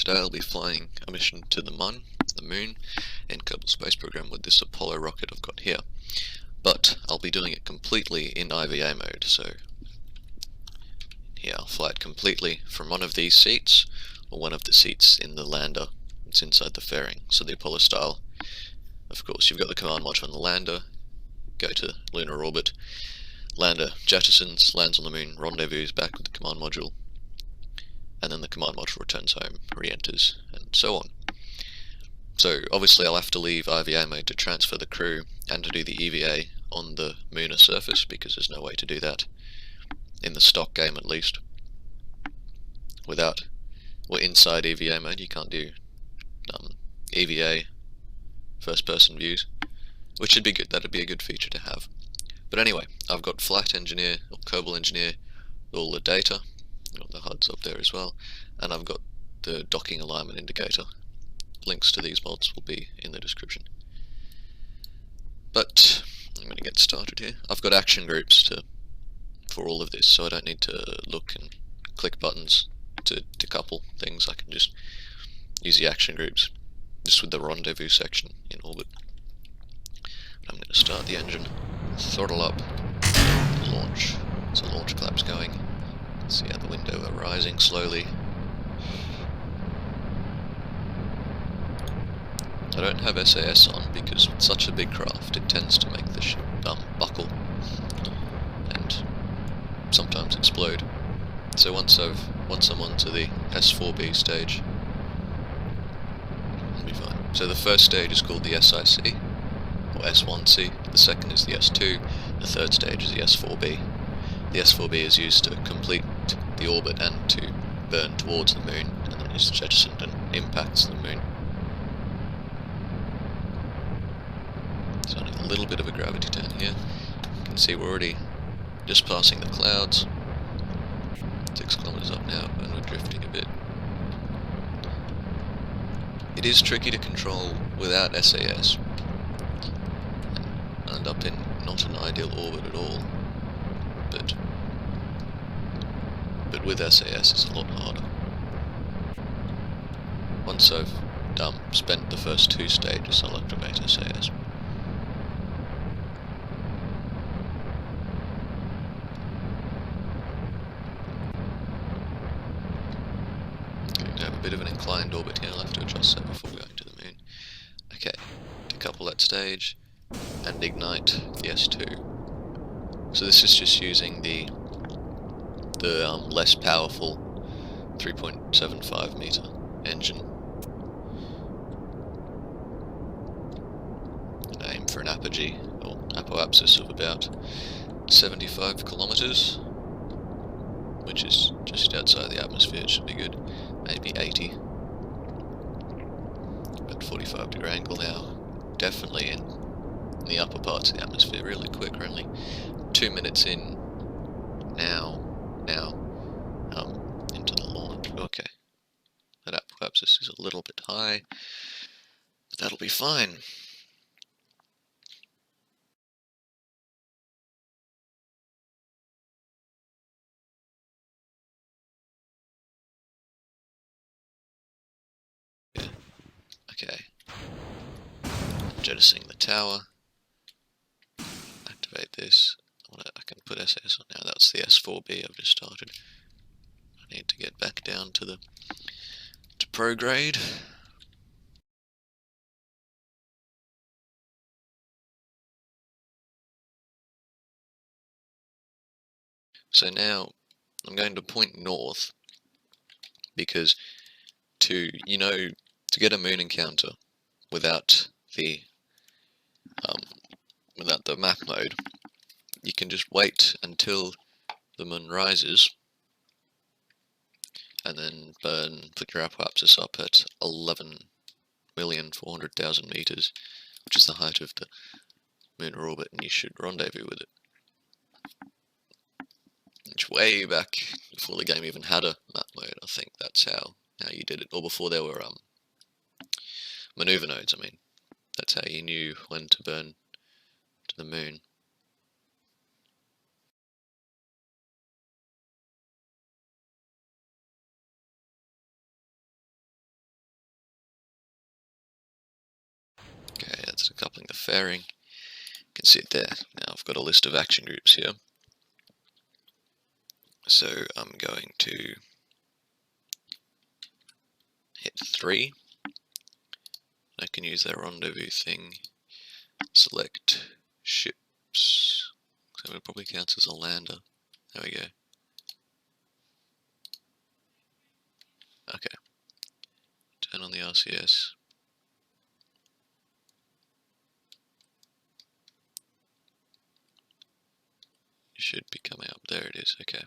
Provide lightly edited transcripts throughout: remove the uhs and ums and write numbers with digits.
Today I'll be flying a mission to the Moon, in Kerbal Space Program with this Apollo rocket I've got here. But I'll be doing it completely in IVA mode, so here I'll fly it completely from one of these seats, or one of the seats in the lander. It's inside the fairing, so the Apollo style. Of course, you've got the command module on the lander, go to lunar orbit, lander jettisons, lands on the Moon, rendezvous back with the command module, and then the command module returns home, re-enters, and so on. So obviously I'll have to leave IVA mode to transfer the crew and to do the EVA on the lunar surface, because there's no way to do that in the stock game, at least. Inside EVA mode you can't do EVA first person views, which would be good. That'd be a good feature to have. But anyway, I've got Flight Engineer, or Kerbal Engineer, all the data, the HUD's up there as well, and I've got the docking alignment indicator. Links to these mods will be in the description. But I'm going to get started here. I've got action groups for all of this, so I don't need to look and click buttons to couple things. I can just use the action groups just with the rendezvous section in orbit. I'm going to start the engine, throttle up, launch. So launch claps going. See out the window are rising slowly. I don't have SAS on because it's such a big craft, it tends to make the ship buckle and sometimes explode. So once I'm onto the S-IVB stage, it'll be fine. So the first stage is called the SIC, or S1C, the second is the S2, the third stage is the S4B. The S4B is used to complete the orbit and to burn towards the Moon, and then is jettisoned and impacts the Moon. It's only a little bit of a gravity turn here. You can see we're already just passing the clouds. 6 kilometers up now, and we're drifting a bit. It is tricky to control without SAS, and end up in not an ideal orbit at all. But with SAS it's a lot harder. Once I've spent the first 2 stages, I'll activate SAS. Going to have a bit of an inclined orbit here, I'll have to adjust that before going to the Moon. Okay, decouple that stage and ignite the S2. So this is just using the less powerful 3.75 meter engine. And aim for an apogee, or apoapsis, of about 75 kilometers, which is just outside the atmosphere. It should be good. Maybe 80. About 45-degree angle now. Definitely in the upper parts of the atmosphere really quick. We're only 2 minutes in now into the launch. Okay, that apoapsis is a little bit high, but that'll be fine. Yeah. Okay, jettisoning the tower. Activate this. I can put SAS on now. That's the S4B I've just started. I need to get back down to prograde. So now I'm going to point north, because to get a Moon encounter without the map mode, you can just wait until the Moon rises and then put your apoapsis up at 11,400,000 meters, which is the height of the lunar orbit, and you should rendezvous with it. It's way back before the game even had a map mode. I think that's how you did it, or before there were maneuver nodes. I mean, that's how you knew when to burn to the Moon. So coupling the fairing, you can see it there. Now I've got a list of action groups here. So I'm going to hit 3. I can use that rendezvous thing. Select ships. So it probably counts as a lander. There we go. Okay. Turn on the RCS. It should be coming up. There it is. Okay.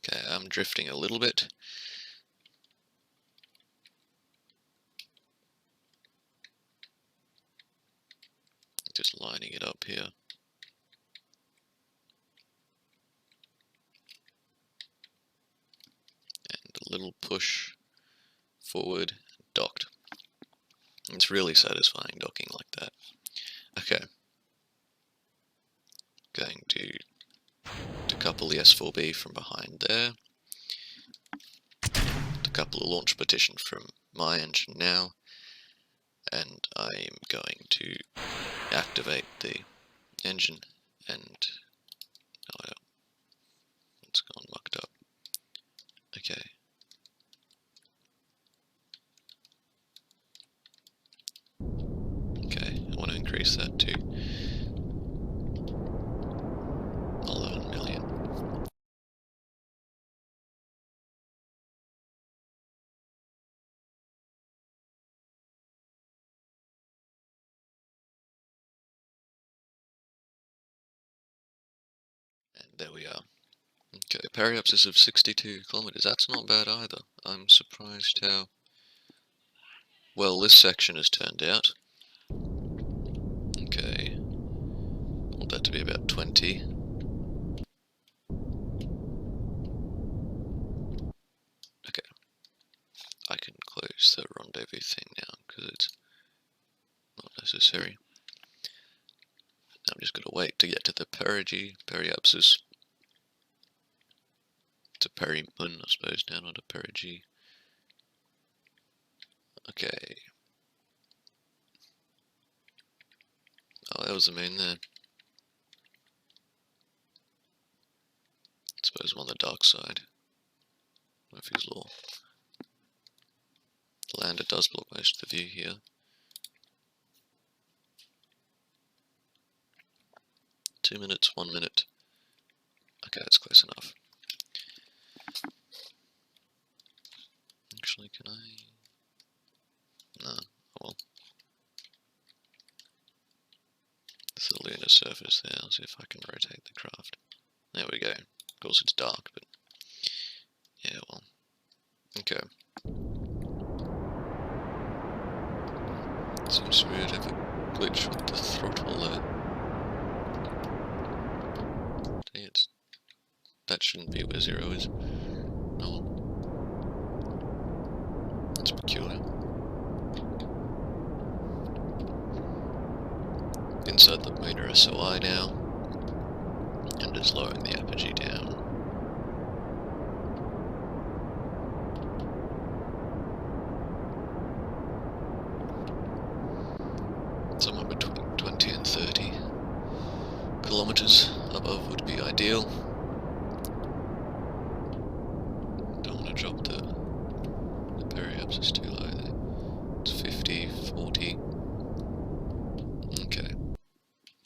Okay, I'm drifting a little bit. Just lining it up here. And a little push forward, docked. It's really satisfying docking like that. Okay. Going to couple the S-IVB from behind there. To couple a launch petition from my engine now. And I'm going to activate the engine and oh, it's gone mucked up. Okay. Okay, I want to increase that to 11 million. And there we are. Okay, periapsis of 62 kilometers. That's not bad either. I'm surprised how well this section has turned out. Okay, I want that to be about 20. Okay, I can close the rendezvous thing now because it's not necessary. Now I'm just going to wait to get to the periapsis. It's a perimun, I suppose, now, not a perigee. Okay. Oh, that was the moon there. I suppose I'm on the dark side. Murphy's Law. The lander does block most of the view here. 2 minutes, 1 minute. Okay, that's close enough. Actually, can I? No, oh well. There's the lunar surface there. I'll see if I can rotate the craft. There we go. Of course it's dark, but yeah, well. Okay. Seems to be a bit of a glitch with the throttle there. That shouldn't be where 0 is. Oh well. That's peculiar. Inside the lunar SOI now, and just lowering the apogee down. Somewhere between 20 and 30 kilometers above would be ideal. Don't want to drop the periapsis too low there. It's 50, 40. Okay.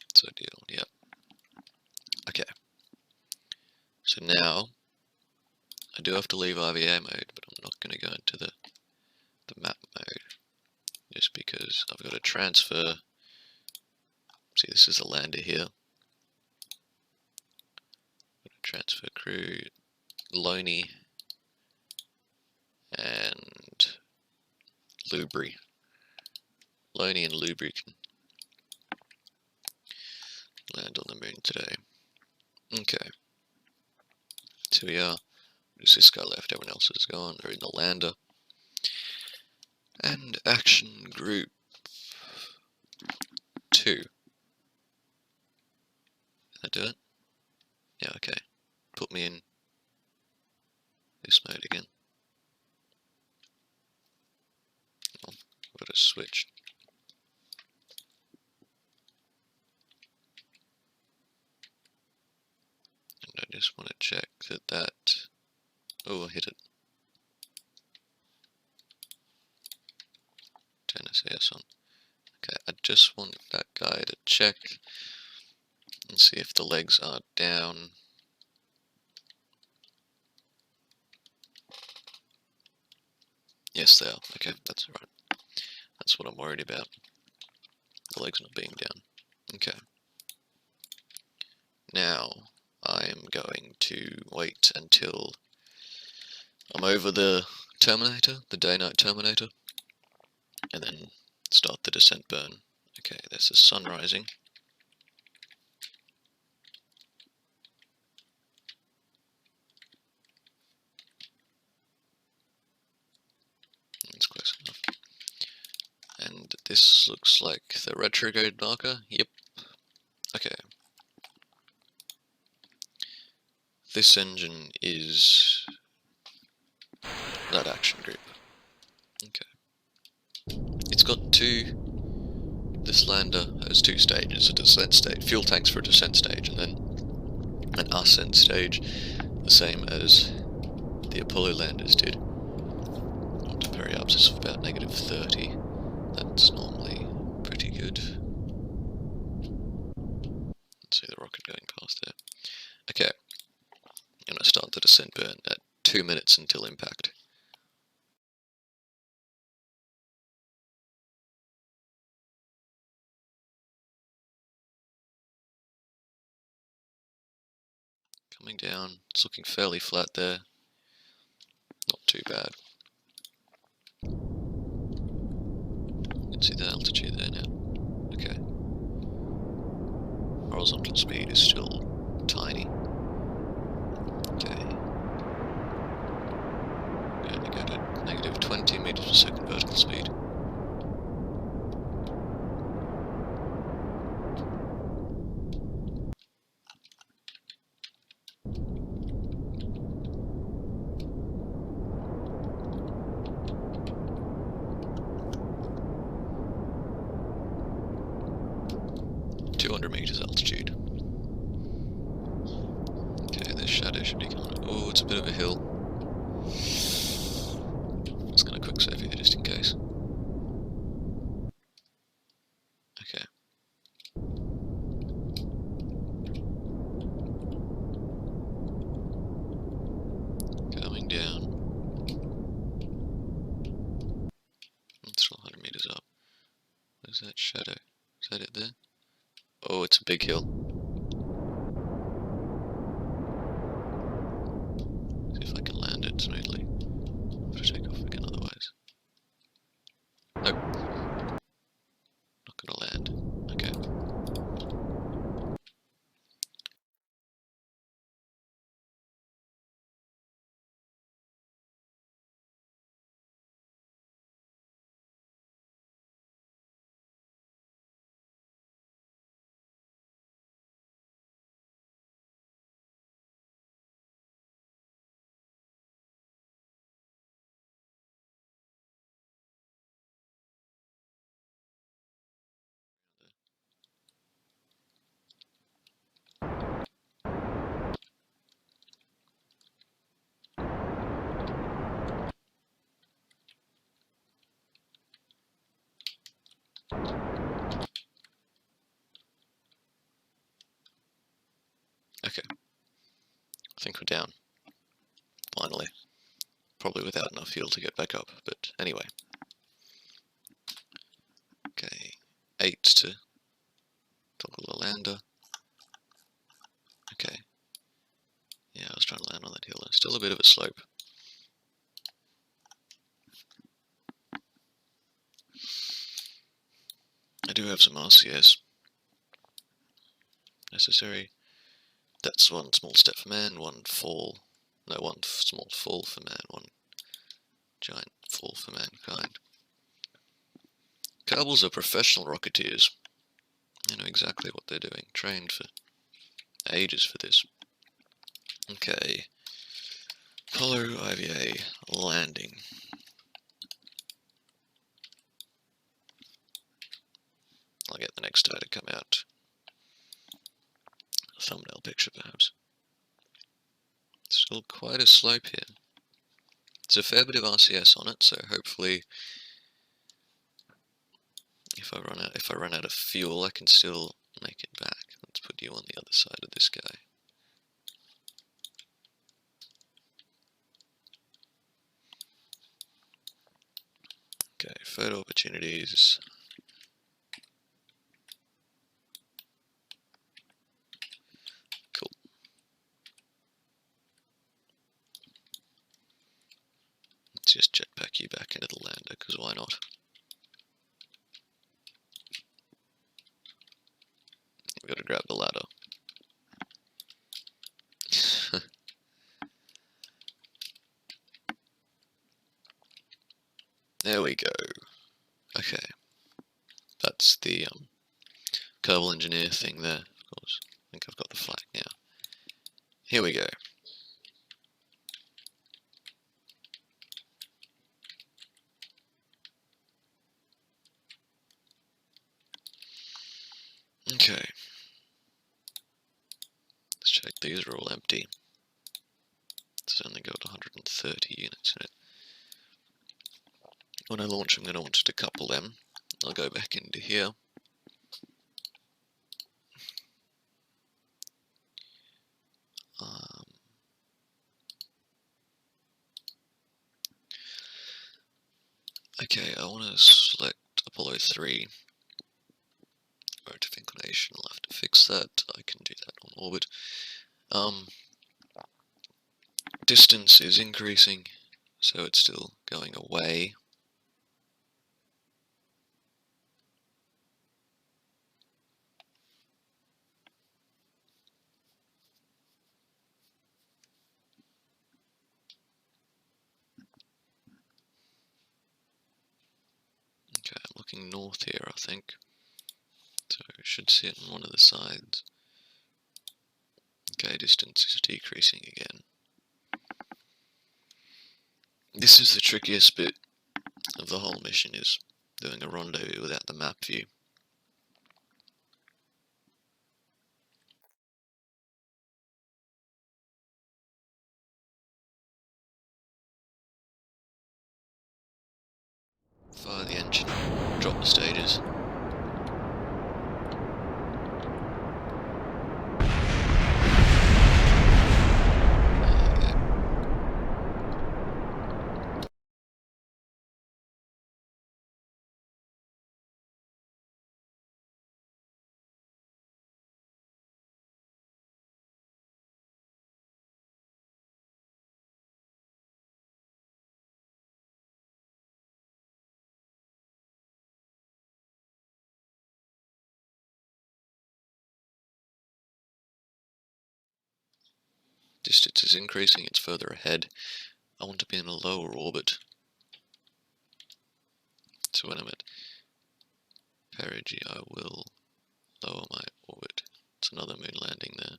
That's ideal, yep. Okay. So now, I do have to leave IVA mode, but I'm not going to go into the map mode. Just because I've got to transfer. See, this is the lander here. Transfer crew, Loney, and Lubri. Loney and Lubri can land on the moon today. Okay. So we are. There's this guy left, everyone else is gone. They're in the lander. And action group 2. Did I do it? Yeah, okay. Put me in this mode again. Oh, I've got to switch. And I just want to check that oh, I hit it. Turn SAS on. Okay, I just want that guy to check and see if the legs are down. Yes, they are. Okay, that's right. That's what I'm worried about. The legs not being down. Okay. Now, I'm going to wait until I'm over the Terminator, the day-night Terminator, and then start the descent burn. Okay, there's the sun rising. It's close enough. And this looks like the retrograde marker. Yep. Okay. This engine is that action group. Okay. It's got this lander has two stages, a descent stage, fuel tanks for a descent stage, and then an ascent stage, the same as the Apollo landers did. Up to periapsis of about -30. That's normally pretty good. Let's see the rocket going past there. Okay. I'm going to start the descent burn at 2 minutes until impact. Coming down, it's looking fairly flat there. Not too bad. You can see the altitude there now. Okay. Horizontal speed is still tiny. Okay. Going to go to -20 meters per second vertical speed. Meters altitude. Okay, this shadow should be coming. Oh, it's a bit of a hill. It's gonna quick save here just in case. Okay. Coming down. It's still 100 meters up. Where's that shadow? Is that it there? Oh, it's a big hill. See if I can land it smoothly. I'll have to take off again otherwise. Nope. Not gonna land. Okay. Okay. I think we're down. Finally. Probably without enough fuel to get back up, but anyway. Okay. 8 to toggle the lander. Okay. Yeah, I was trying to land on that hill. Still a bit of a slope. I do have some RCS necessary. That's one small step for man, one small fall for man, one giant fall for mankind. Kerbals are professional rocketeers. They know exactly what they're doing. Trained for ages for this. Okay. Apollo IVA landing. I'll get the next day to come out. A thumbnail picture, perhaps. Still quite a slope here. There's a fair bit of RCS on it, so hopefully, if I run out of fuel, I can still make it back. Let's put you on the other side of this guy. Okay, photo opportunities. Cool. Let's just jetpack you back into the lander, because why not? We've got to grab the ladder. There we go. Okay. That's the Kerbal Engineer thing there, of course. I think I've got the flag now. Here we go. Okay. Let's check these are all empty. It's only got 130 units in it. When I launch, I'm going to want to decouple them. I'll go back into here. Okay, I want to select Apollo 3. Relative inclination, I'll have to fix that. I can do that on orbit. Distance is increasing, so it's still going away. Okay, I'm looking north here, I think. So we should see it on one of the sides. Okay, distance is decreasing again. This is the trickiest bit of the whole mission, is doing a rendezvous without the map view. Fire the engine, drop the stages. Distance is increasing, it's further ahead. I want to be in a lower orbit. So when I'm at perigee, I will lower my orbit. It's another moon landing there.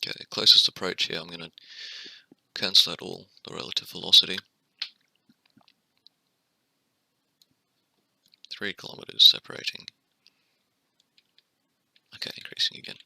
Okay, closest approach here, I'm going to cancel out all the relative velocity. 3 kilometers separating. Okay, increasing again.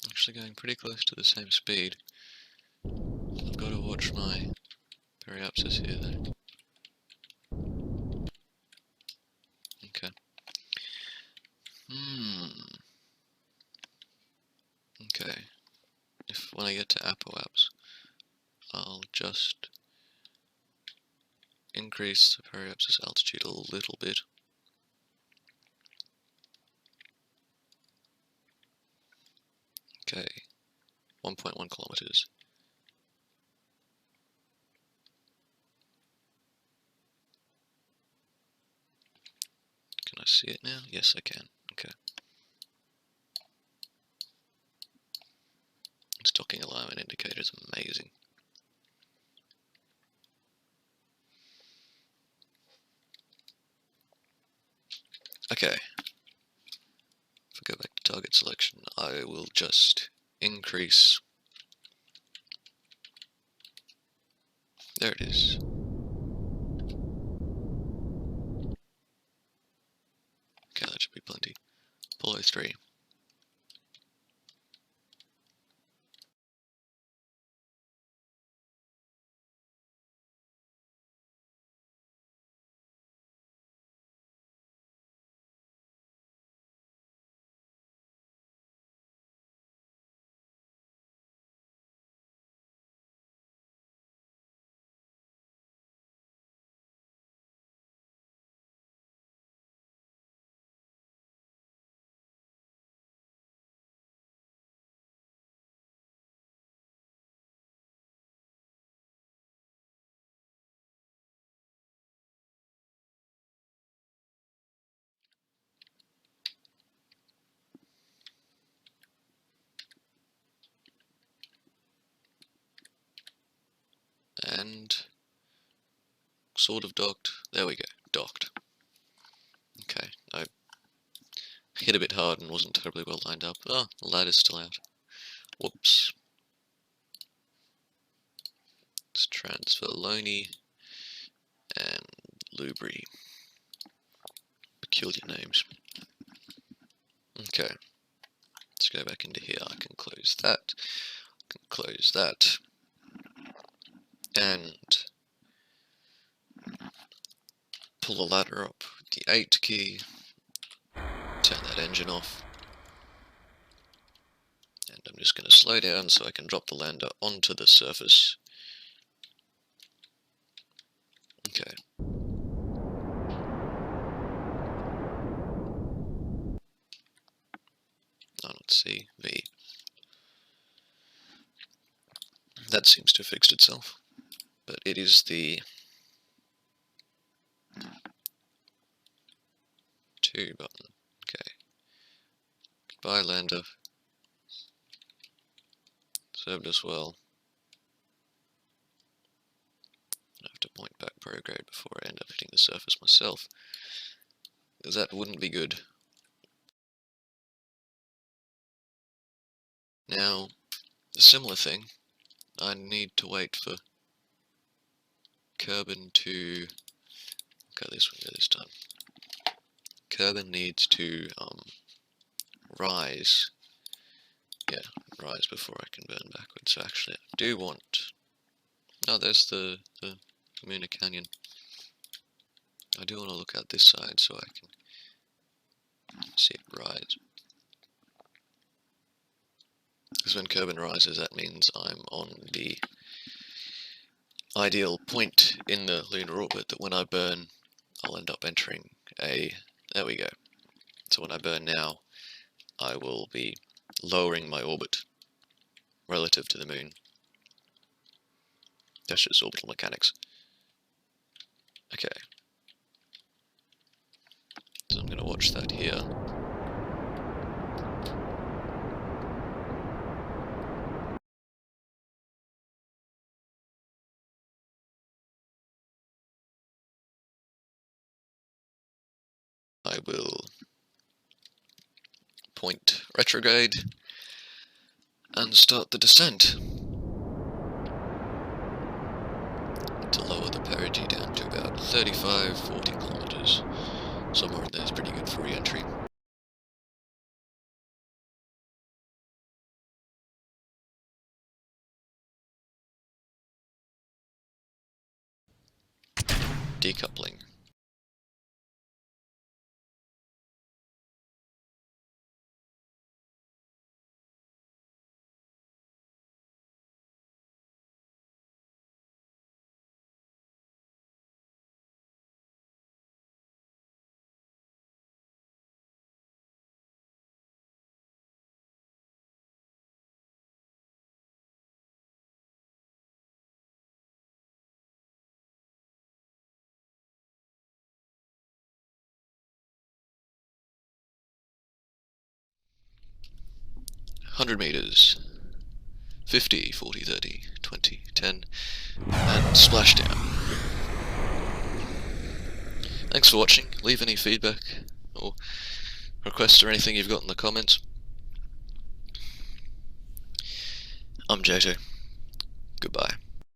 Actually going pretty close to the same speed. I've got to watch my periapsis here though. Okay. Okay. If when I get to apoaps, I'll just increase the periapsis altitude a little bit. Okay, 1.1 kilometers. Can I see it now? Yes, I can. Okay. Stocking alignment indicator is amazing. Okay. If I go back to target selection, I will just increase. There it is. Okay, that should be plenty. Apollo 3. And sort of docked. There we go. Docked. Okay, I hit a bit hard and wasn't terribly well lined up. Oh, the ladder's still out. Whoops. It's transfer Loney and Lubri. Peculiar names. Okay. Let's go back into here. I can close that. I can close that. And pull the ladder up with the 8 key. Turn that engine off. And I'm just going to slow down so I can drop the lander onto the surface. Okay. Oh, not C, V. That seems to have fixed itself. But it is the 2 button. Okay. Goodbye, lander. Served us well. I have to point back prograde before I end up hitting the surface myself, because that wouldn't be good. Now, a similar thing, I need to wait for Kerbin to... Okay, this one this time. Kerbin needs to rise. Yeah, rise before I can burn backwards. So actually, I do want... Oh, there's the Muna Canyon. I do want to look out this side so I can see it rise. Because when Kerbin rises, that means I'm on the ideal point in the lunar orbit that when I burn, I'll end up entering a... There we go. So when I burn now, I will be lowering my orbit relative to the moon. That's just orbital mechanics. Okay. So I'm going to watch that here. I will point retrograde and start the descent to lower the perigee down to about 35-40 kilometers. Somewhere in there is pretty good for re-entry. Decoupling. 100 meters, 50, 40, 30, 20, 10, and splashdown. Thanks for watching. Leave any feedback or requests or anything you've got in the comments. I'm JATO.